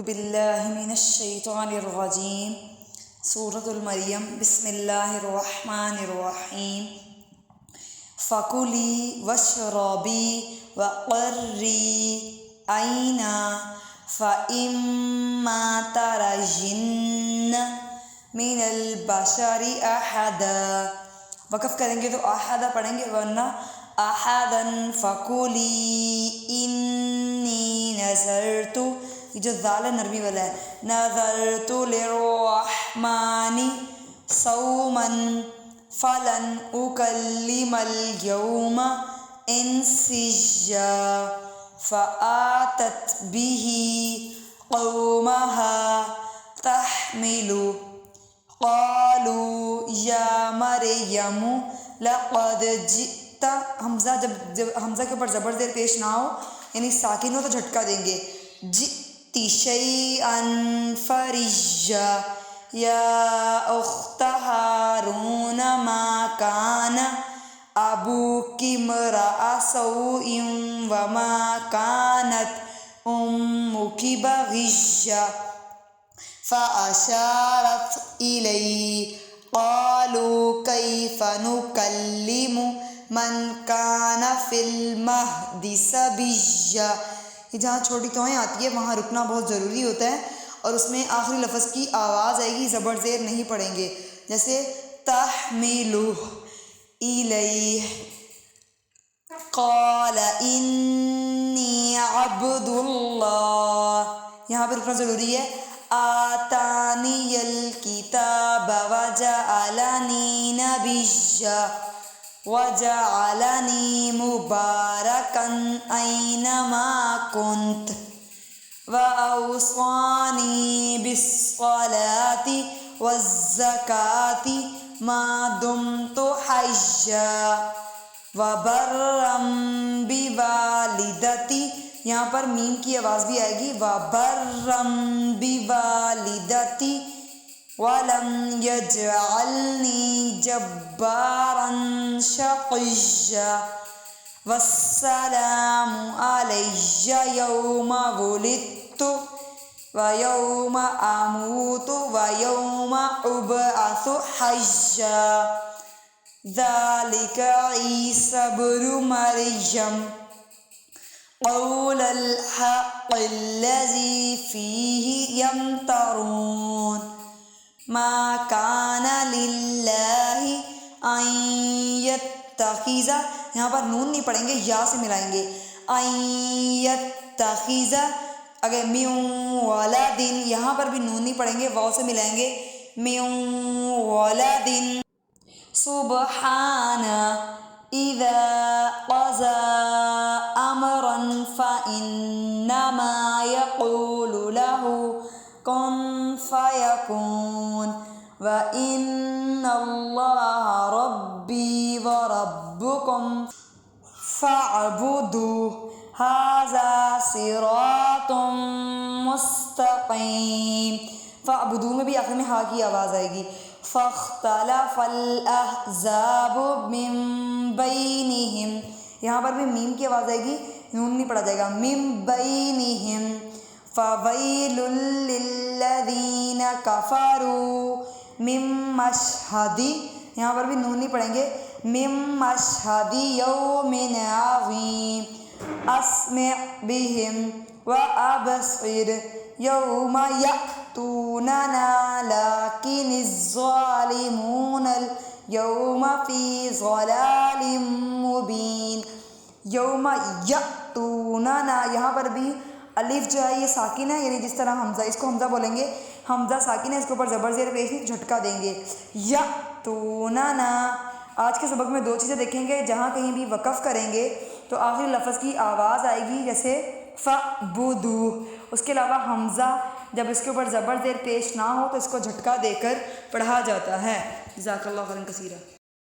باللہ من الشیطان الرجیم سورۃ المریم بسم اللہ الرحمن الرحیم فَكُلِي وَاشْرَبِي وَقَرِّي عَيْنًا فَإِمَّا تَرَيِنَّ مِنَ الْبَشَرِ أَحَدًا، وقف کریں گے تو احدا پڑھیں گے، ورنہ احدًا فَكُلِي إِنِّي نَذَرْتُ، یہ جو ذال نرمی والا ہے، نَذَرْتُ لِلرَّحْمَنِ صَوْمًا فَلَنْ أُكَلِّمَ الْيَوْمَ إِنْسِيًّا فَآتَتْ بِهِ قَوْمَهَا تَحْمِلُهُ قَالُوا يَا مَرْيَمُ لَقَدْ جِئْتِ، جب حمزہ کے اوپر زبر زیر پیش نہ ہو یعنی ساکن ہو تو جھٹکا دیں گے، جِئْتِ شَيْئًا فَرِيًّا یا اخت ہارون ما کان ابوک امرأ سوء وما کانت امک بغیا فأشارت الیہ قالوا کیف نکلم من کان فی المہد صبیا۔ یہ جہاں چھوٹی توہیں آتی ہے وہاں رکنا بہت ضروری ہوتا ہے، اور اس میں آخری لفظ کی آواز آئے گی، زبر زیر نہیں پڑھیں گے، جیسے تحملہ الیہ قال انی عبد اللہ، یہاں پہ رکنا ضروری ہے، آتانی الکتاب وجعلنی نبیا وجعلنی مبارکا اینما کنت وَأَوْصَانِي بِالصَّلَاةِ وَالزَّكَاةِ مَا دُمْتُ حَيًّا وَبَرًّا بِوَالِدَتِي، یہاں پر میم کی آواز بھی آئے گی، وَبَرًّا بِوَالِدَتِي وَلَمْ يَجْعَلْنِي جَبَّارًا شَقِيًّا وَالسَّلَامُ عَلَيَّ يَوْمَ وُلِدتُّ وَيَوْمَ أَمُوتُ وَيَوْمَ أُبْعَثُ حَيًّا ذَلِكَ عِيسَى ابْنُ مَرْيَمَ قَوْلَ الْحَقِّ الَّذِي فِيهِ يَمْتَرُونَ مَا كَانَ لِلَّهِ أَن يَتَّخِذَ، یہاں پر نون نہیں پڑھیں گے، یا سے ملائیں گے، أَن يَتَّخِذَ، اگر مِن وَلَدٍ، یہاں پر بھی نون نہیں پڑھیں گے، واو سے ملائیں گے، مِن وَلَدٍ سُبْحَانَهُ إِذَا قَضَىٰ أَمْرًا فَإِنَّمَا يَقُولُ لَهُ كُن فَيَكُونُ وَإِنَّ اللَّهَ رَبِّي وَرَبُّكُمْ فَاعْبُدُوهُ هَٰذَا صِرَاطٌ مُّسْتَقِيمٌ۔ فَاعْبُدُوهُ میں بھی آخر میں ہا کی آواز آئے گی، فَاخْتَلَفَ الْأَحْزَابُ مِن بَيْنِهِمْ، یہاں پر بھی میم کی آواز آئے گی، نون نہیں پڑھا جائے گا، مِن بَيْنِهِمْ فَوَيْلٌ لِّلَّذِينَ كَفَرُوا مِن مَّشْهَدِ، یہاں پر بھی نون نہیں پڑھیں گے، مِن مَّشْهَدِ يَوْمٍ عَظِيمٍ أَسْمِعْ بِهِمْ وَأَبْصِرْ يَوْمَ يَأْتُونَنَا لَٰكِنِ الظَّالِمُونَ الْيَوْمَ فِي ضَلَالٍ مُّبِينٍ۔ یوم یأتوننا، یہاں پر بھی الف جو ہے یہ ساکن ہے، یعنی جس طرح حمزہ، اس کو حمزہ بولیں گے، حمزہ ساکن ہے، اس کے اوپر زبر زیر پیش نہیں، جھٹکا دیں گے، یأتوننا۔ آج کے سبق میں دو چیزیں دیکھیں گے، جہاں کہیں بھی وقف کریں گے تو آخری لفظ کی آواز آئے گی، جیسے فَاعْبُدُوهُ، اس کے علاوہ حمزہ جب اس کے اوپر زبر زیر پیش نہ ہو تو اس کو جھٹکا دے کر پڑھا جاتا ہے۔ جزاک اللہ خیرا کثیرا۔